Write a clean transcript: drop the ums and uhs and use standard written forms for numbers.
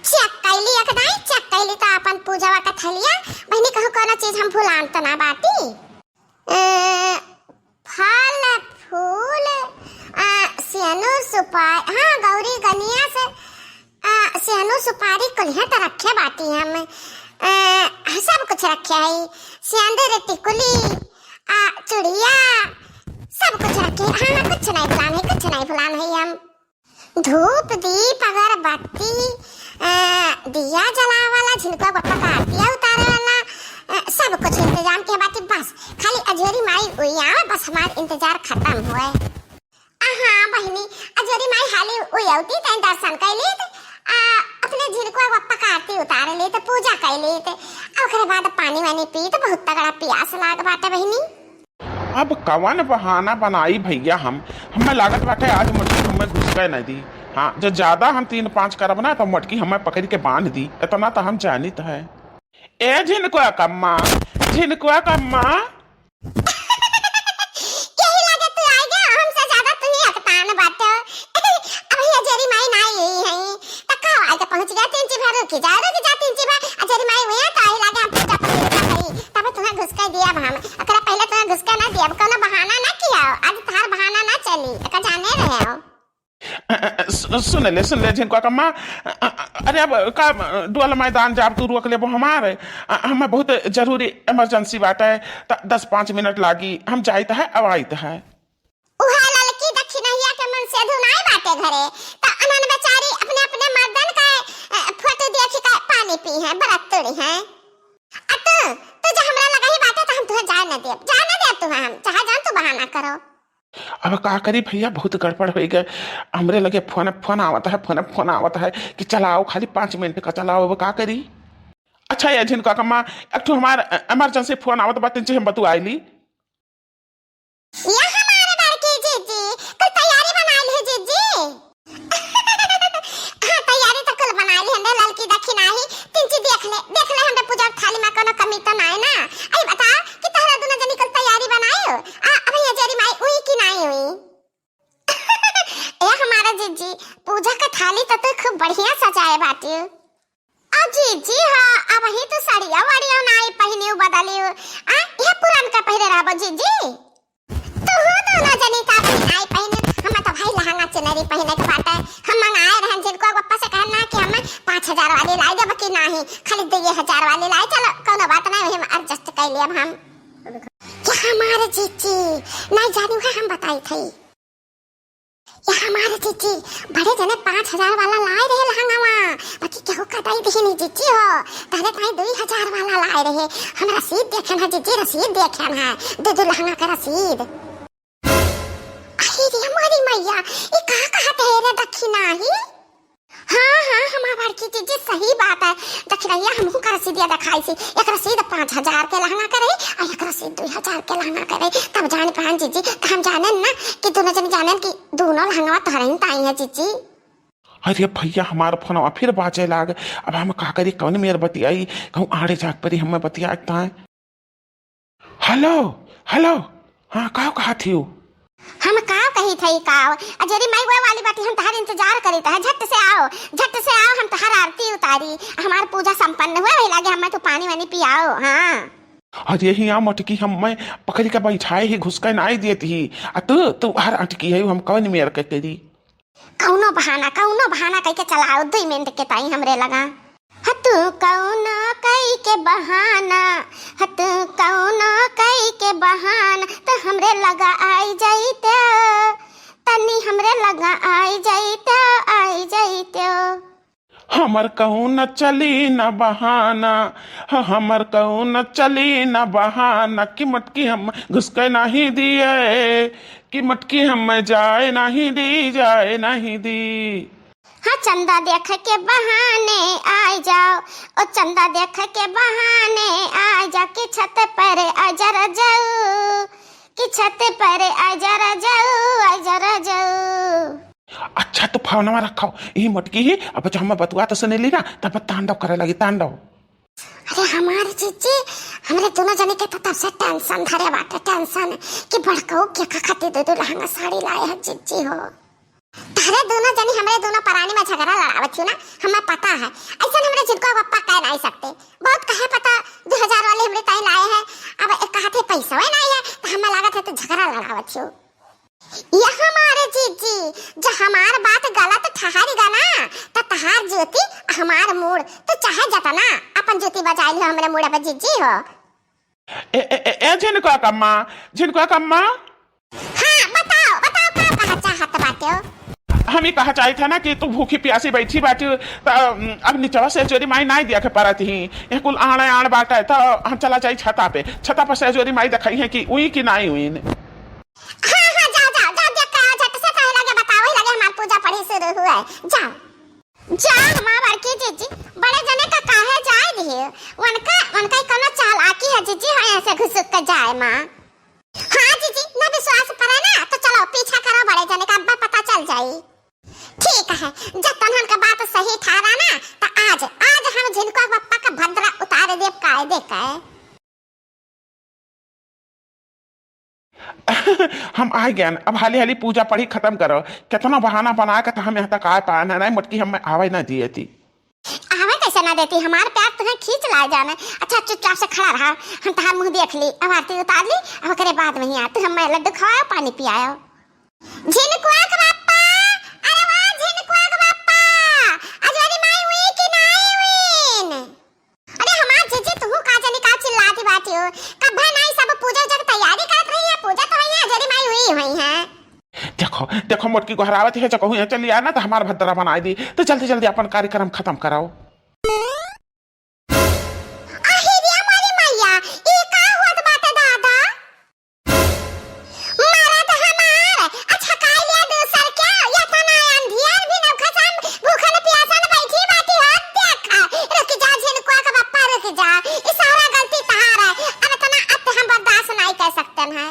Check कैली एकदाई check कैली तो अपन पूजावा का थलिया बहनी कहो कोनो चीज हम भुलान तो ना बाटी। फल फूल सियानुर सुपारी, हाँ गौरी गनिया से सियानुर सुपारी कुल्हे तो रखे बाटी हम सब कुछ रखे है। सियांदर टिकुली चुड़िया सब कुछ रखे। हाँ कुछ नहीं भुलान है, कुछ नहीं भुलान है हम। धूप दीप अगरबत्ती दिया जला वाला झिलका बप्पा का दिया उतारे वाला सब कुछ इंतजाम के बाकी बस खाली अजोरी माई उइया बस हमारा इंतजार खत्म हुआ है। हाँ बहनी अजोरी माई हाली उइयाउती तैं दर्शन कैली अपने झिलका बप्पा का आरती उतारे ले तो पूजा कैली तो ओकरे बाद पानी वानी पी तो बहुत तगड़ा प्यास लाग बाटे बहनी। अब कवन बहाना बनाई भैया हमें लागत बाटे आज मटकी हमें घुस गए नहीं दी। हाँ जो ज्यादा हम 3-5 करब ना तो मटकी हमें पकड़ के बांध दी, इतना तो हम जानित है। ए झिनकुआ कम्मा झिनकुआ कम्मा यही लगे तू आ गया हमसे ज्यादा तू ही अकतान बाटे। अब ये जेरी माई ना यही है त का आके पहुंच गया 3 चिभा रुक जा 3 चिभा अजरी माई हुआ तो आई लगे हम पूजा पकड़ तब तुम्हें घुस के दिया हम अकरा पहले तुम्हें घुस के ना दिया कोनो बहाना ना किया आज थार बहाना ना चली का जाने रहे हो। सुन ले झिनकुआ कम्मा अरे अब का डोल मैदान जाब तू रोक ले हमारे हमें बहुत जरूरी इमरजेंसी बात है 10-5 मिनट लागी हम जाइत है अब आइत है। उहा लड़की दक्षिणैया के मन से धुनाई बाटे घरे त अनन बेचारी अपने अपने मर्दन का फोटो देख के पानी पी है बरत तोड़ी है। तो जो हमरा लगा ही बाटे तो हम तुहे जाने दे तू हम चाहे जान तू बहाना करो। अब का करी भैया बहुत गड़बड़ हो गए हमरे लगे फोन आवता है कि चलाओ खाली 5 मिनट का चलाओ। अब का करी। अच्छा ये झिनकुआ कम्मा एक तो हमारा इमरजेंसी फोन आवत बात हम बतू आईली ये हमारे बड़की जीजी कल तैयारी बना ली जीजी। हाँ तैयारी तो कल बना ली हमने लड़की दक्षिणाही तिंची देख ले हमने पूजा थाली में कोनो कमी तो नहीं ना। आई बता कि तहरा दोनों जनी कल तैयारी बनायो अब ये जेरी माई हुई कि नहीं हुई। ए हमारा जीजी पूजा का थाली तो खूब बढ़िया सजाए बाटी। जीजी हाँ अब ही तो साड़िया वाड़िया नाई पहनियो बदलियो ये पुरान का पहरे रहबो जीजी। तो हो दोनों जनी का नाई पहने हम तो भाई लहंगा चुनरी पहने के बाटे हम मंगाए रहन जिनको पप्पा से कहना कि हमें 5000 वाली लाई देब कि नहीं खाली 2000 वाली लाई चलो कोनो बात नहीं हम एडजस्ट कर लियब हम। ये हमारे जीजी नहीं जानी है हम बताई थी ये हमारे जीजी बड़े जने 5000 वाला लाई रहे लहंगावा बाकी केहू कटाई दिही नहीं जीजी हो तारे ताई 2000 वाला लाई रहे हम रसीद देखन है जीजी रसीद देखन है दो लहंगा का रसीद। अरे हमारी मैया ये कहा तेरे दक्षिणाही। हाँ हमारा बड़की जीजी सही बात है दक्षिणैया हमहू का रसीदिया दिखाई सी एक रसीद 5000 के लहंगा करे और एक रसीद 2000 के लहंगा करे तब जान पान जीजी हम जाने ना कि दोनों जन जाने कि दोनों लहंगा तोहरे ताई है जीजी। अरे भैया हमारा फोन फिर बाजे लाग अब हम का करी कौन मेर बतियाई कहूँ आड़े जाग परी हमें बतिया। हेलो हाँ कहा थी हम का कही थई का अजरी माई वो वाली बात हम तहार इंतजार करी था झट से आओ हम तहार आरती उतारी हमार पूजा संपन्न हुए लगे हमें तो पानी वानी पियाओ। हाँ अरे यहाँ मटकी हम पकड़ के बैठाए ही घुस कर नहीं देती तू हर अटकी है हम कौन मेर के करी कौनो बहाना कह के चलाओ 2 मिनट के ताई हमरे लगा हतु कौनो कई के बहाना तो हमरे लगा आई जाइते तनी हमरे लगा आई जाइते हमर कहूँ न चली न बहाना हमर कहूँ न चली न बहाना कि मटकी हम घुस के नहीं दिए कि मटकी हम जाए नहीं दी। हाँ चंदा देख के बहाने आ जाओ ओ चंदा देख के बहाने आ जा कि छत पर अजर जाओ कि छत पर अजर जाओ। अच्छा तो फोनवा रखो ये मटकी ही अब जो हमें बतुआ तो सुने ली ना तब तांडव करे लगी तांडव। अरे हमारे जीजी हमरे दोनों जने के तो तब से टेंशन धरे बाटे टेंशन कि बड़काऊ के खातिर दो लहंगा साड़ी लाए है जीजी हो। तारे दोनों जनी हमरे दोनों परानी में झगड़ा लड़ावत छी ना, हमें पता है। ऐसा हमरे जिनको पप्पा कह नहीं सकते। बहुत कहे पता 2000 वाले हमरे ताई लाए हैं, अब एक कहते पैसा ही नहीं है तो हमें लागत है तो झगड़ा लड़ावत छी। ये हमारे जीजी जो हमार बात गलत ठहरेगा ना तो तहार ज्योति हमार मूड तो चाहे जता ना अपन ज्योति बजाई लो हमरे मूड पे जीजी हो। ए जिनको कम्मा हाँ बताओ बताओ क्या कहा चाहत बाटे हो? हम ही कहा चाहे था ना कि तू भूखी प्यासी बैठी बाटी अब नीचवा से जोरी माई नहीं दिया के परत ही ये कुल आण बाटा है तो हम चला जाए छता पर से जोरी माई दिखाई है कि उई की नहीं हुई। हाँ हाँ जाओ जाओ जाओ देख के आओ, झट से कहे लगे बताओ ही लगे हमार पूजा पढ़ी शुरू हुआ है। जाओ जाओ हमार बड़की जीजी बड़े जने का काहे जाए दिए उनका कोनो चाल आकी है जीजी हाँ ऐसे घुसुक के जाए माँ। हाँ जीजी ना विश्वास पड़े ना तो चलो पीछा करो बड़े जने का अब्बा पता चल जाई। ठीक है जब तनहन का बात सही ठहरा ना तो आज हम जिनको पप्पा का भद्रा उतार दे कायदे का। हम आ गए अब हाली पूजा पढ़ी खत्म करो। कितना बहाना बना के तो हम यहाँ तक आ पाए नहीं मुटकी हमें आवाज ना दिए थी। आवे कैसे ना देती हमारे पैर तुम्हें खींच लाए जाने। अच्छा चुपचाप से खड़ा रहा, हम तहार मुंह देख ली, अब आरती उतार ली, अब करे बाद में ही आ तू हमें लड्डू खवाओ पानी पियाओ। झिनकुआ का बाप्पा, अरे वाह झिनकुआ का बाप्पा, अजवारी माई हुई कि नहीं हुई? अरे हमार जीजी तू का जाने का चिल्लाती बाती हो, कब्बा नहीं सब पूजा जग तैयारी करत रही है, पूजा तो वही अजवारी माई हुई है। देखो मोटकी को हरावत है चको यहाँ चली आ ना तो हमारा भद्रा बनाई दी तो जल्दी अपन कार्यक्रम खत्म कराओ। जा, इस सारा गलती तहार है, अब इतना हम बर्दाश्त नहीं कर सकते हैं।